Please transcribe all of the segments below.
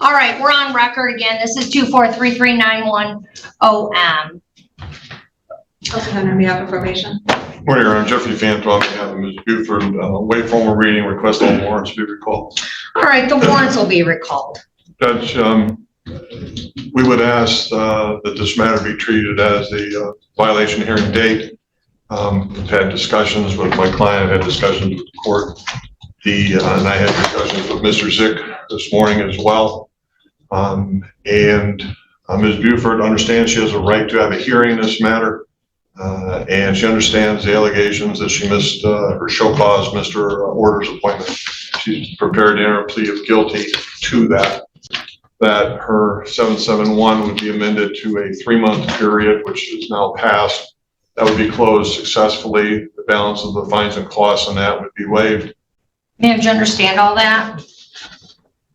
All right, we're on record again. This is 2433910M. Defendant on behalf of probation. Morning, Your Honor. Jeffrey Fanto on behalf of Ms. Buford. Wait formal reading, request all warrants be recalled. All right, the warrants will be recalled. Judge, we would ask that this matter be treated as a violation hearing date. We've had discussions with my client, had discussions with the court, and I had discussions with Mr. Zick this morning as well. Ms. Buford understands she has a right to have a hearing in this matter, and she understands the allegations that she missed her show cause, missed her orders appointment. She's prepared to enter a plea of guilty to that her 771 would be amended to a 3-month period, which is now passed. That would be closed successfully. The balance of the fines and costs on that would be waived. Ma'am, do you understand all that?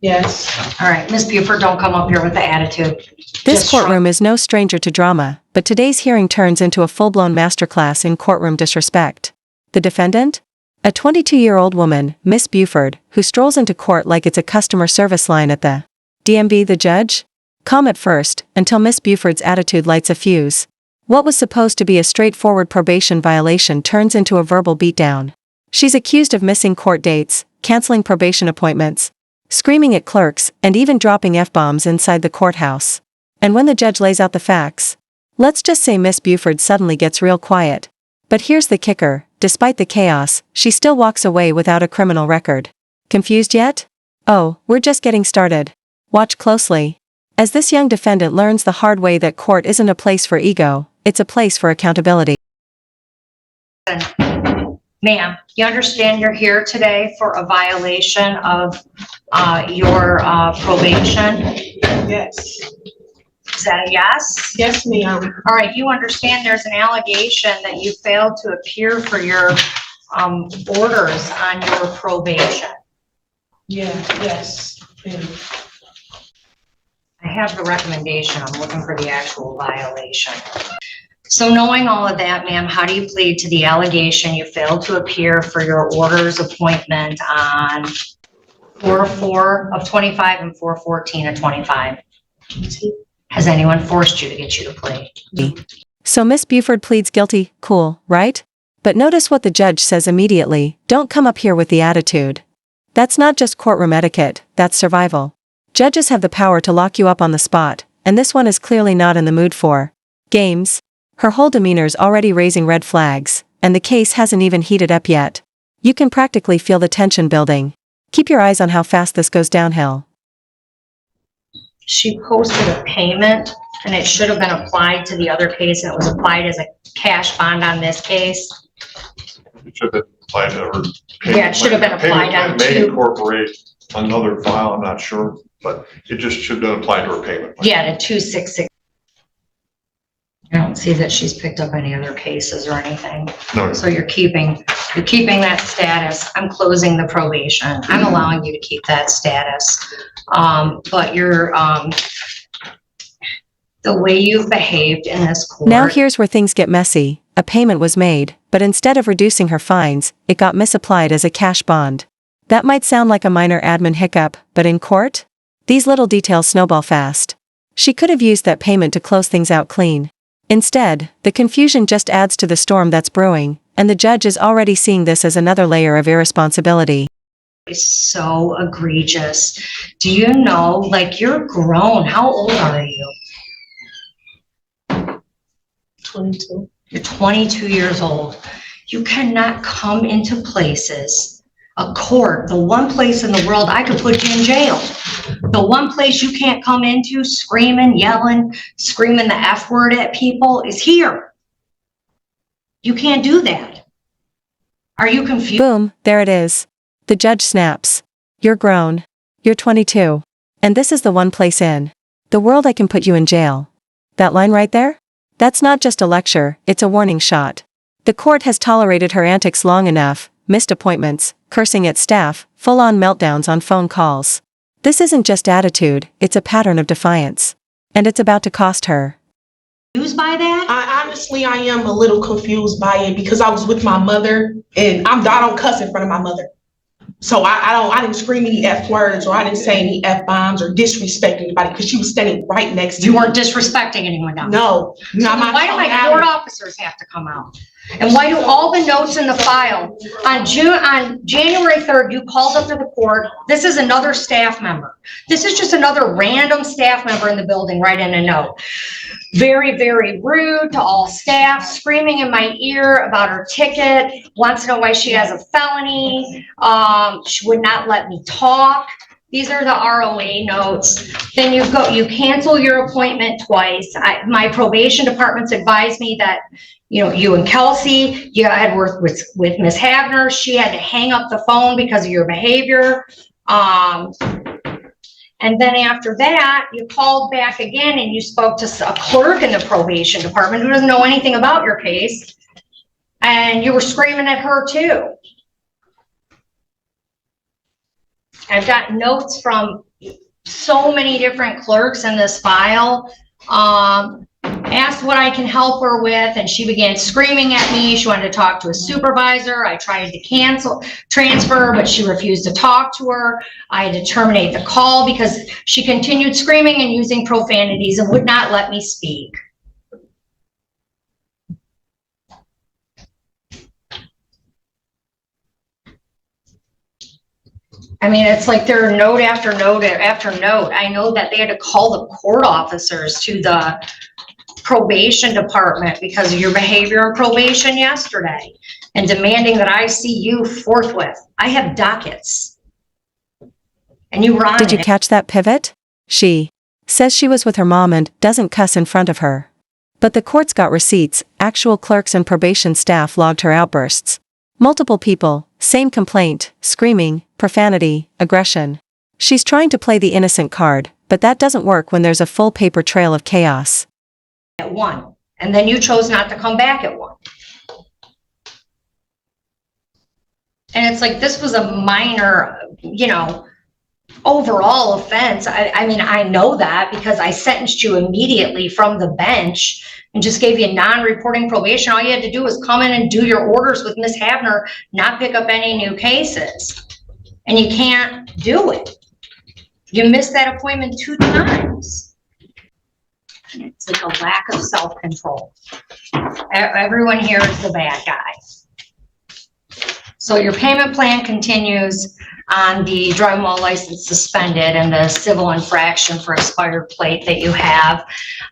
Yes. All right, Ms. Buford, don't come up here with the attitude. This courtroom is no stranger to drama, but today's hearing turns into a full-blown masterclass in courtroom disrespect. The defendant? A 22-year-old woman, Miss Buford, who strolls into court like it's a customer service line at the DMV. The judge? Calm at first, until Miss Buford's attitude lights a fuse. What was supposed to be a straightforward probation violation turns into a verbal beatdown. She's accused of missing court dates, canceling probation appointments, screaming at clerks, and even dropping F-bombs inside the courthouse. And when the judge lays out the facts, let's just say Miss Buford suddenly gets real quiet. But here's the kicker, despite the chaos, she still walks away without a criminal record. Confused yet? Oh, we're just getting started. Watch closely. As this young defendant learns the hard way that court isn't a place for ego, it's a place for accountability. Ma'am, you understand you're here today for a violation of your probation? Yes. Is that a yes? Yes, ma'am. All right, you understand there's an allegation that you failed to appear for your orders on your probation. Yeah, yes. Ma'am. I have the recommendation. I'm looking for the actual violation. So knowing all of that, ma'am, how do you plead to the allegation you failed to appear for your orders appointment on 4/4 of 25 and 4/14 of 25? Has anyone forced you to get you to plea? So Miss Buford pleads guilty, cool, right? But notice what the judge says immediately, don't come up here with the attitude. That's not just courtroom etiquette, that's survival. Judges have the power to lock you up on the spot, and this one is clearly not in the mood for games. Her whole demeanor's already raising red flags, and the case hasn't even heated up yet. You can practically feel the tension building. Keep your eyes on how fast this goes downhill. She posted a payment, and it should have been applied to the other case, and it was applied as a cash bond on this case. It should have been applied to her. Yeah, it should have been applied on May two. incorporate another file, I'm not sure, but it just should have been applied to her payment. Yeah, to 266. I don't see that she's picked up any other cases or anything. No. So you're keeping that status. I'm closing the probation. I'm allowing you to keep that status. But you're, the way you've behaved in this court. Now here's where things get messy. A payment was made, but instead of reducing her fines, it got misapplied as a cash bond. That might sound like a minor admin hiccup, but in court? These little details snowball fast. She could have used that payment to close things out clean. Instead, the confusion just adds to the storm that's brewing, and the judge is already seeing this as another layer of irresponsibility. It's so egregious. Do you know, like, you're grown. How old are you? 22. You're 22 years old. You cannot come into places, a court, the one place in the world I could put you in jail. The one place you can't come into screaming, yelling, screaming the F word at people is here. You can't do that. Are you confused? Boom, there it is. The judge snaps. You're grown. You're 22. And this is the one place in the world I can put you in jail. That line right there? That's not just a lecture, it's a warning shot. The court has tolerated her antics long enough, missed appointments, cursing at staff, full-on meltdowns on phone calls. This isn't just attitude, it's a pattern of defiance. And it's about to cost her. Confused by that? I am a little confused by it because I was with my mother and I don't cuss in front of my mother. So I didn't scream any F words, or I didn't say any F bombs or disrespect anybody, because she was standing right next to me. You weren't disrespecting anyone down there? No. So why do my court officers have to come out? And why do all the notes in the file, on January 3rd, you called up to the court, this is another staff member. This is just another random staff member in the building writing a note. Very, very rude to all staff, screaming in my ear about her ticket, wants to know why she has a felony. She would not let me talk. These are the ROA notes. Then you cancel your appointment twice. My probation department's advised me that, you know, you and Kelsey, you had worked with Ms. Havner. She had to hang up the phone because of your behavior. And then after that, you called back again and you spoke to a clerk in the probation department who doesn't know anything about your case. And you were screaming at her too. I've got notes from so many different clerks in this file. Asked what I can help her with, and she began screaming at me. She wanted to talk to a supervisor. I tried to transfer, but she refused to talk to her. I had to terminate the call because she continued screaming and using profanities and would not let me speak. I mean, it's like there are note after note after note. I know that they had to call the court officers to the probation department because of your behavior in probation yesterday and demanding that I see you forthwith. I have dockets. And you were on Did you it. catch that pivot? She says she was with her mom and doesn't cuss in front of her. But the court's got receipts. Actual clerks and probation staff logged her outbursts. Multiple people, same complaint, screaming, profanity, aggression. She's trying to play the innocent card, but that doesn't work when there's a full paper trail of chaos. At 1, and then you chose not to come back at 1. And it's like, this was a minor, you know, overall offense. I mean, I know that because I sentenced you immediately from the bench and just gave you non-reporting probation. All you had to do was come in and do your orders with Ms. Havner, not pick up any new cases. And you can't do it. You missed that appointment 2 times. It's like a lack of self-control. Everyone here is the bad guy. So your payment plan continues on the driving while license suspended and the civil infraction for expired plate that you have.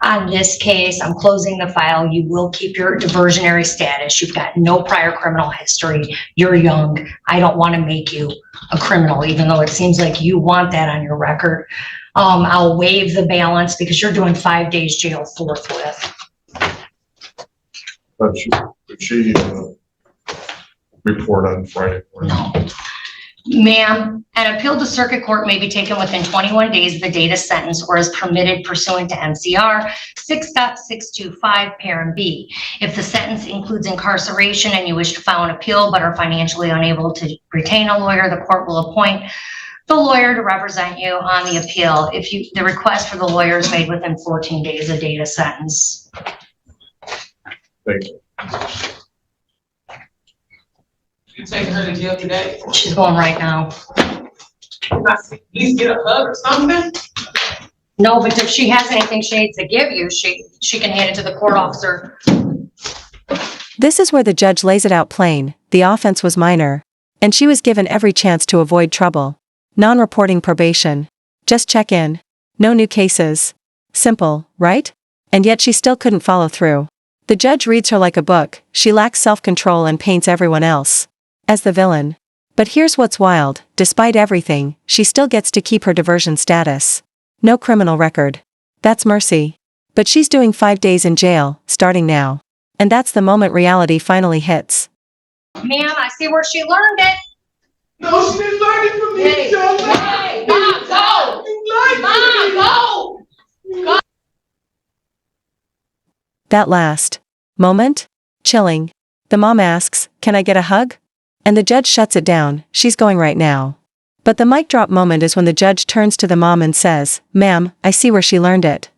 On this case, I'm closing the file. You will keep your diversionary status. You've got no prior criminal history. You're young. I don't want to make you a criminal, even though it seems like you want that on your record. I'll waive the balance because you're doing 5 days jail forthwith. But she report on Friday morning. No. Ma'am, an appeal to circuit court may be taken within 21 days of the date of sentence or is permitted pursuant to MCR 6.625 parent B. If the sentence includes incarceration and you wish to file an appeal but are financially unable to retain a lawyer, the court will appoint the lawyer to represent you on the appeal. If the request for the lawyer is made within 14 days of date of sentence. Thank you. You taking her to jail today? She's going right now. Can I at least get a hug or something? No, but if she has anything she needs to give you, she can hand it to the court officer. This is where the judge lays it out plain. The offense was minor, and she was given every chance to avoid trouble. Non-reporting probation. Just check in. No new cases. Simple, right? And yet she still couldn't follow through. The judge reads her like a book. She lacks self-control and paints everyone else as the villain. But here's what's wild. Despite everything, she still gets to keep her diversion status. No criminal record. That's mercy. But she's doing 5 days in jail, starting now. And that's the moment reality finally hits. Ma'am, I see where she learned it. No, she didn't learn it from me. Hey, Hey, Mom, go. Mom, go. That last moment? Chilling. The mom asks, "Can I get a hug?" And the judge shuts it down. She's going right now. But the mic drop moment is when the judge turns to the mom and says, "Ma'am, I see where she learned it."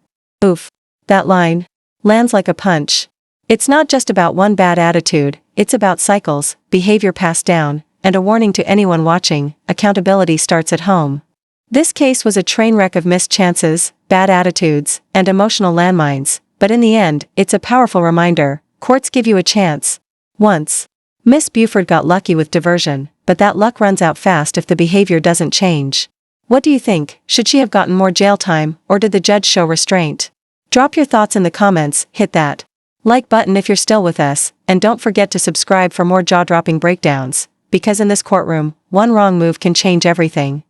Oof. That line lands like a punch. It's not just about one bad attitude, it's about cycles, behavior passed down, and a warning to anyone watching, accountability starts at home. This case was a train wreck of missed chances, bad attitudes, and emotional landmines, but in the end, it's a powerful reminder: courts give you a chance. Once. Miss Buford got lucky with diversion, but that luck runs out fast if the behavior doesn't change. What do you think? Should she have gotten more jail time, or did the judge show restraint? Drop your thoughts in the comments, hit that like button if you're still with us, and don't forget to subscribe for more jaw-dropping breakdowns, because in this courtroom, one wrong move can change everything.